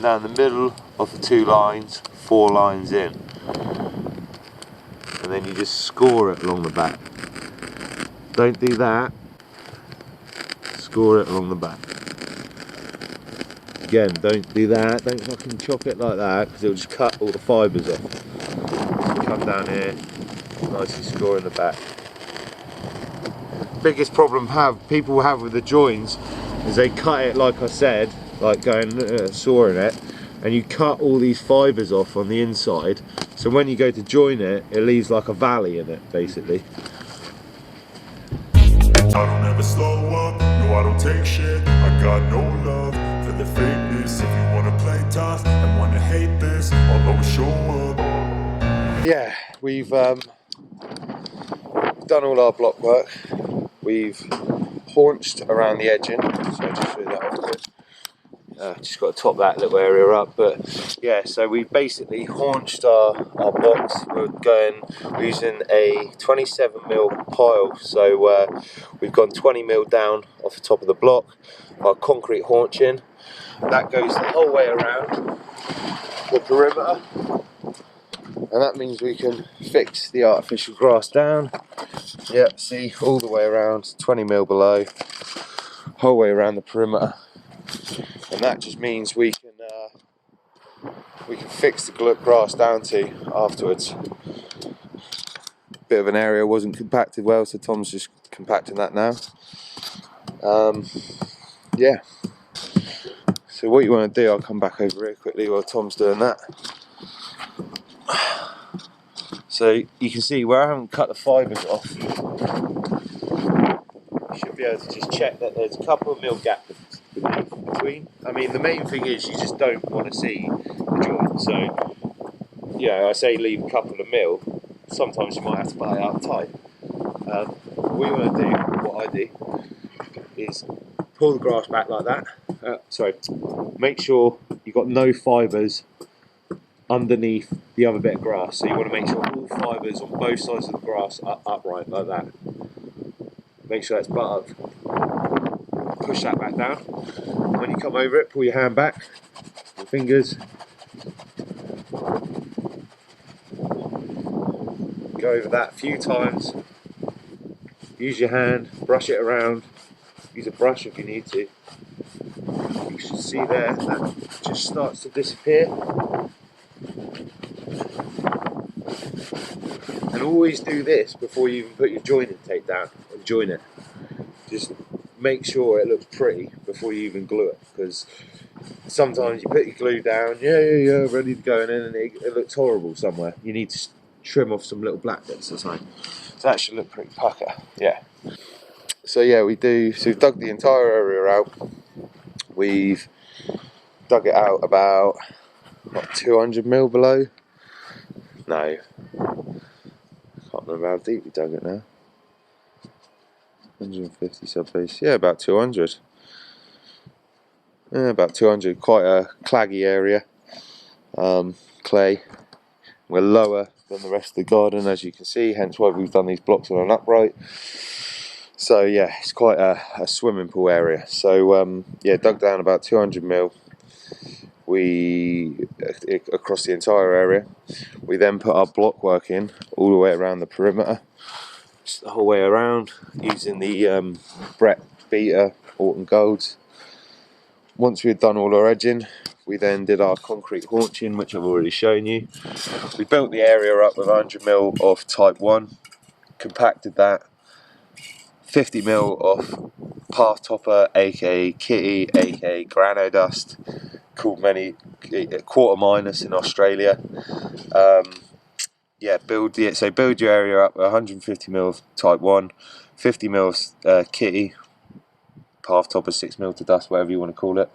down the middle of the 2 lines, 4 lines in, and then you just score it along the back. Don't do that, score it along the back. Again, don't do that, don't fucking chop it like that, because it'll just cut all the fibres off. So come down here, nicely score in the back. Biggest problem people have with the joins is they cut it, like I said, like going sawing it, and you cut all these fibres off on the inside, so when you go to join it, it leaves like a valley in it, basically. I don't ever slow up, no I don't take shit. I got no love for the fakeness. If you wanna play tough and wanna hate this, I'll always show up. Yeah, we've done all our block work. We've haunched around the edging, so I'll just show that off with. Just got to top that little area up, but yeah, so we've basically haunched our blocks. We're using a 27mm pile, so we've gone 20mm down off the top of the block, our concrete haunching. That goes the whole way around the perimeter, and that means we can fix the artificial grass down. Yep, see, all the way around, 20mm below, whole way around the perimeter. And that just means we can fix the grass down to afterwards. Bit of an area wasn't compacted well, so Tom's just compacting that now. Yeah. So what you want to do, I'll come back over here quickly while Tom's doing that. So you can see where I haven't cut the fibres off. You should be able to just check that there's a couple of mil gap between. I mean, the main thing is you just don't want to see the joint. So, you know, I say leave a couple of mil. Sometimes you might have to buy it out tight. What you want to do, what I do, is pull the grass back like that. Make sure you've got no fibres underneath the other bit of grass. So you want to make sure all fibres on both sides of the grass are upright like that. Make sure that's butt up. Push that back down. When you come over it, pull your hand back, your fingers. Go over that a few times. Use your hand, brush it around. Use a brush if you need to. You should see there that just starts to disappear. And always do this before you even put your joining tape down and join it. Just make sure it looks pretty before you even glue it, because sometimes you put your glue down, yeah, ready to go, and then it looks horrible somewhere. You need to trim off some little black bits or something. So that should look pretty pucker, yeah. So yeah, we've dug the entire area out. We've dug it out about, what, 200mm below? No, I can't remember how deep we dug it now. 150 sub-base, yeah, about 200. Yeah, about 200, quite a claggy area, clay. We're lower than the rest of the garden, as you can see, hence why we've done these blocks on an upright. So yeah, it's quite a swimming pool area. So yeah, dug down about 200mm across the entire area. We then put our block work in all the way around the perimeter, just the whole way around, using the Brett Beta Autumn Golds. Once we had done all our edging, we then did our concrete haunching, which I've already shown you. We built the area up with 100mm of Type 1, compacted that, 50mm of Path Topper, aka Kitty, aka Grano Dust, called many quarter minus in Australia. Yeah, build your area up with 150mm of Type 1, 50mm of Kitty, Path Topper, 6mm to dust, whatever you want to call it.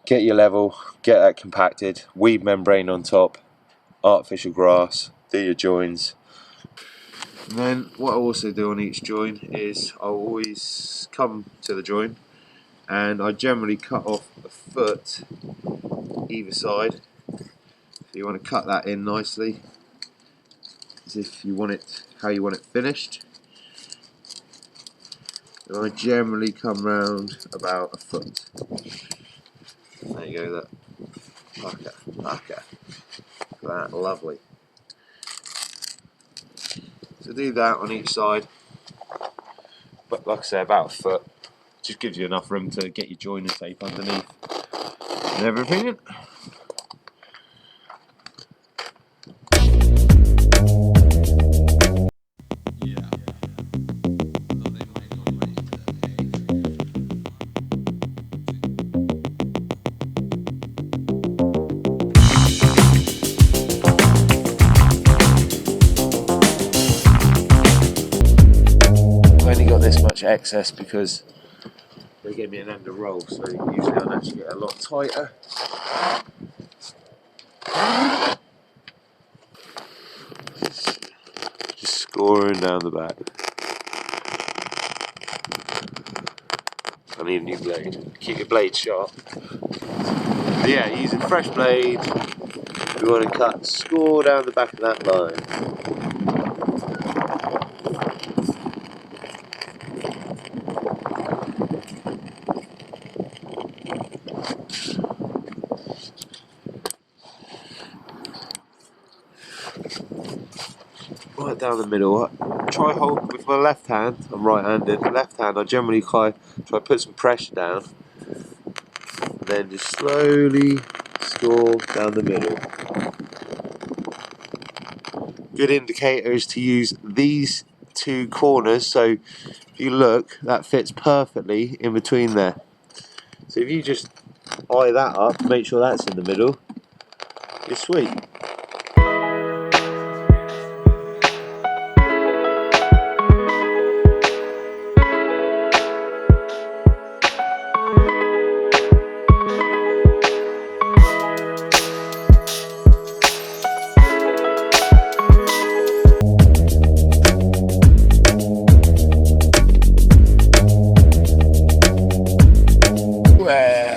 Get your level, get that compacted, weed membrane on top, artificial grass, do your joins. And then what I also do on each join is I'll always come to the join and I generally cut off a foot either side. So you want to cut that in nicely, as if you want it how you want it finished. And I generally come round about a foot. There you go, that Okay. That lovely. So do that on each side, but like I say, about a foot. Just gives you enough room to get your joiner tape underneath and everything. This much excess because they gave me an end of roll, so usually I'd actually get a lot tighter. Just scoring down the back. I need a new blade. Keep your blade sharp. But yeah, using fresh blade, we want to score down the back of that line. Right down the middle. Try hold with my left hand. I'm right-handed. Left hand, I generally try to put some pressure down, then just slowly score down the middle. Good indicator is to use these two corners. So if you look, that fits perfectly in between there. So if you just eye that up, make sure that's in the middle, you're sweet.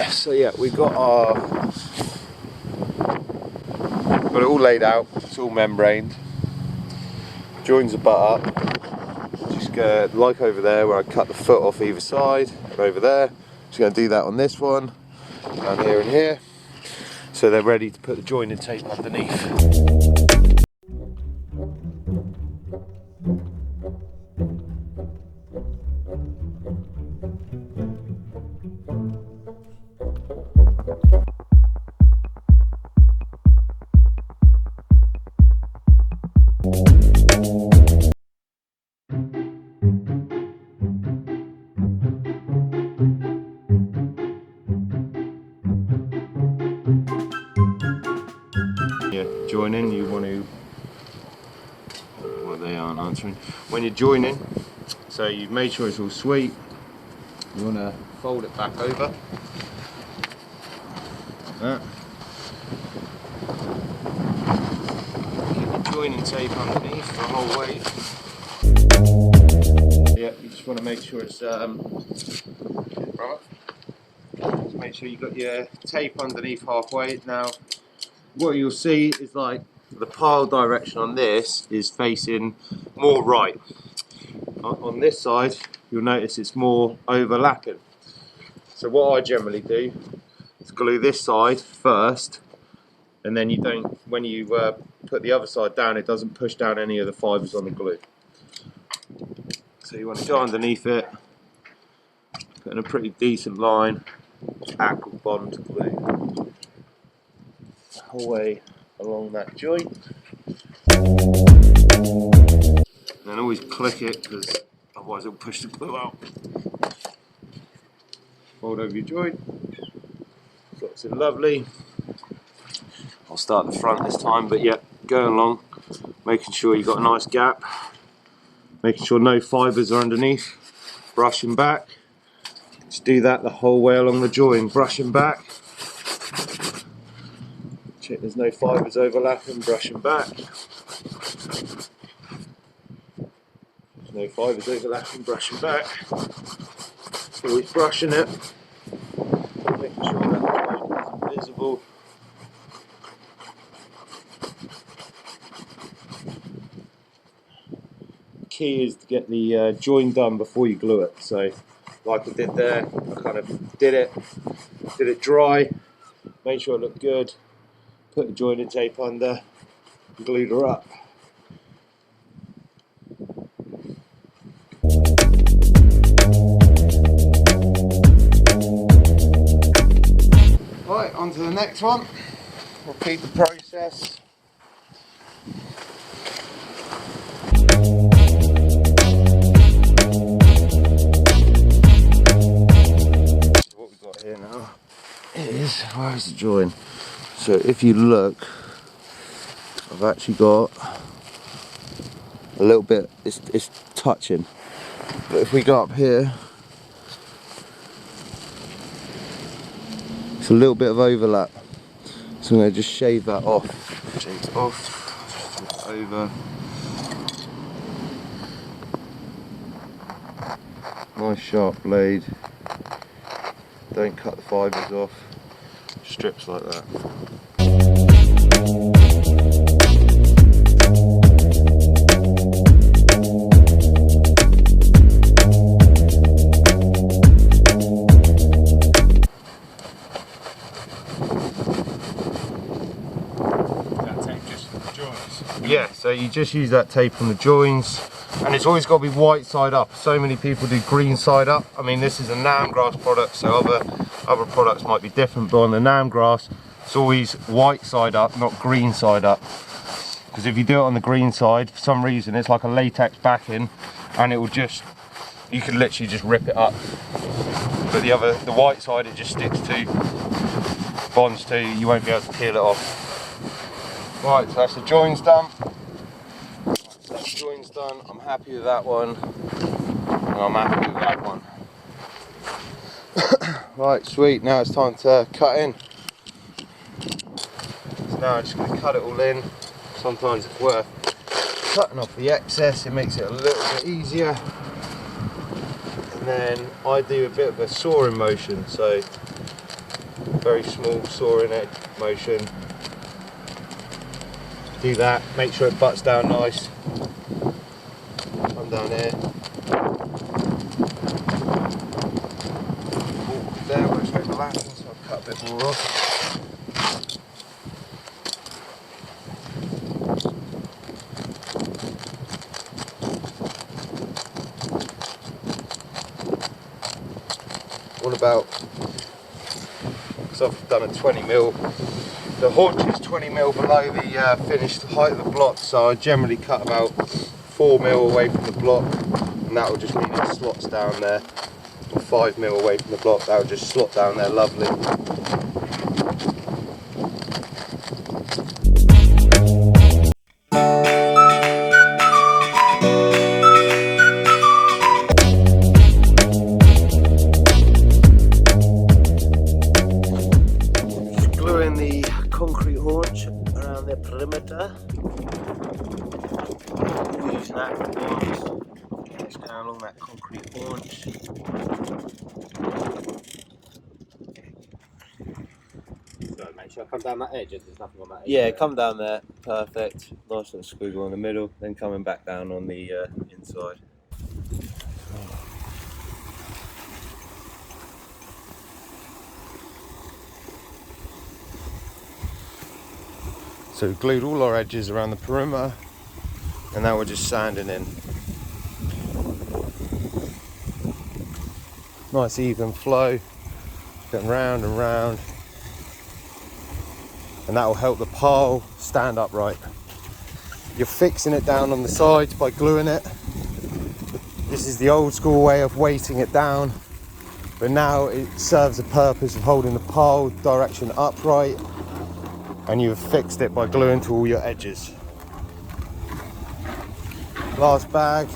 So yeah, we've got it all laid out. It's all membraned. Joins are butt up. Just go like over there where I cut the foot off either side, and over there. Just going to do that on this one, down here and here. So they're ready to put the joining tape underneath. Joining, you want to, well, they aren't answering. When you're joining, so you've made sure it's all sweet, you want to fold it back over like that. Keep the joining tape underneath the whole way. Yeah, you just want to make sure it's right. Just make sure you've got your tape underneath halfway. Now what you'll see is like the pile direction on this is facing more right. On this side you'll notice it's more overlapping. So what I generally do is glue this side first, and then you don't, when you put the other side down, it doesn't push down any of the fibres on the glue. So you want to go underneath it, put in a pretty decent line, Aqua Bond glue the whole way along that joint. And then always click it, because otherwise it'll push the glue out. Fold over your joint. So it's in lovely. I'll start the front this time, but yeah, going along, making sure you've got a nice gap, making sure no fibres are underneath, brushing back. Just do that the whole way along the join, brushing back. Check there's no fibres overlapping, brushing back. There's no fibres overlapping, brushing back. Always brushing it, making sure that is visible. Key is to get the join done before you glue it. So like I did there, I kind of did it dry, made sure it looked good, put the joining tape under, and glued her up. Right, on to the next one. Repeat the process. What we've got here now is, where's the join? So if you look, I've actually got a little bit, it's touching. But if we go up here, it's a little bit of overlap. So I'm going to just shave that off. Shave it off, over. Nice sharp blade. Don't cut the fibres off. Strips like that. Yeah, so you just use that tape on the joins, and it's always got to be white side up. So many people do green side up. I mean, this is a Namgrass product, so other products might be different, but on the Namgrass, it's always white side up, not green side up. Because if you do it on the green side, for some reason, it's like a latex backing, and it will just, you can literally just rip it up. But the white side, it just sticks to, bonds to, you won't be able to peel it off. Right, so that's the joins done. Right, so that's the joins done. I'm happy with that one. And I'm happy with that one. Right, sweet. Now it's time to cut in. So now I'm just going to cut it all in. Sometimes it's worth cutting off the excess. It makes it a little bit easier. And then I do a bit of a sawing motion. So very small sawing edge motion. Do that, make sure it butts down nice. Come down here. Oh, there where it's overlapping, so I'll cut a bit more off. What about, because I've done a 20mm. The haunch is 20mm below the finished height of the block, so I generally cut about 4mm away from the block, and that will just mean it slots down there, or 5mm away from the block, that will just slot down there lovely. Concrete haunch around the perimeter. Using that for just going along that concrete haunch. So make sure I come down that edge if there's nothing on that edge. Yeah, come down there, perfect. Nice little squiggle in the middle, then coming back down on the inside. So we glued all our edges around the perimeter, and now we're just sanding in. Nice even flow, going round and round, and that will help the pile stand upright. You're fixing it down on the sides by gluing it. This is the old school way of weighting it down, but now it serves the purpose of holding the pile direction upright, and you've fixed it by gluing to all your edges. Last bag.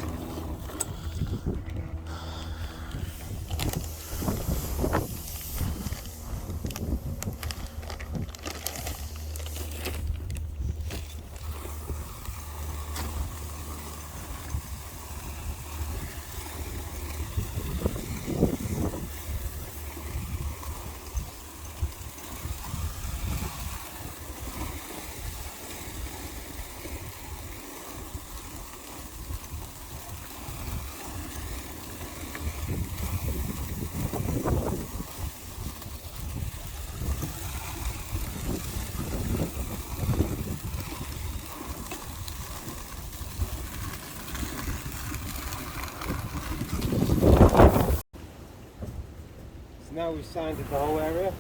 now we've sanded the whole area,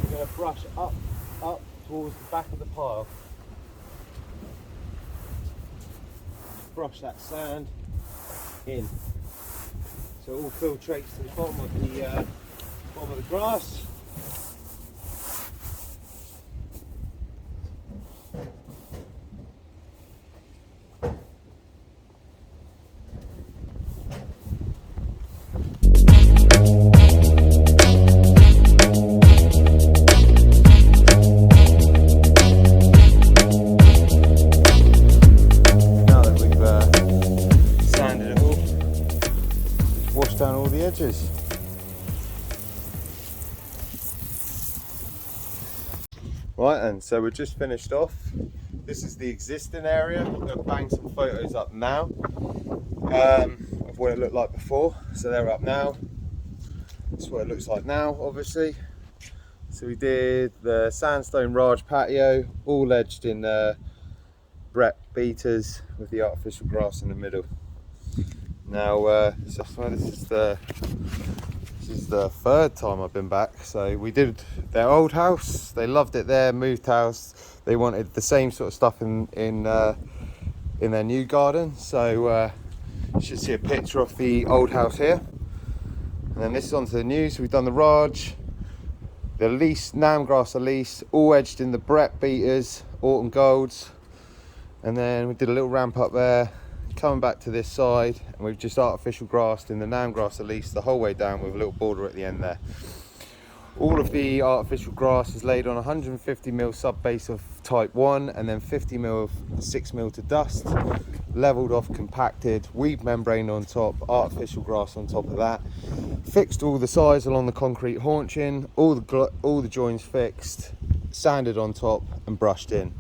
we're going to brush up towards the back of the pile. Brush that sand in, so it all filtrates to the bottom of the grass. Down all the edges. Right then, so we're just finished off. This is the existing area. I'm going to bang some photos up now of what it looked like before. So they're up now. This is what it looks like now, obviously. So we did the sandstone Raj patio, all edged in Brett beaters with the artificial grass in the middle. Now, this is the third time I've been back. So we did their old house. They loved it there. Moved house. They wanted the same sort of stuff in their new garden. So you should see a picture of the old house here. And then this is onto the new. So we've done the Raj, the Elise, Namgrass Elise, all edged in the Brett beaters, autumn golds. And then we did a little ramp up there. Coming back to this side, and we've just artificial grassed in the Namgrass Elise the whole way down with a little border at the end there. All of the artificial grass is laid on 150mm sub base of type 1 and then 50mm of 6mm to dust, levelled off, compacted, weed membrane on top, artificial grass on top of that. Fixed all the sides along the concrete haunching, all the joints fixed, sanded on top and brushed in.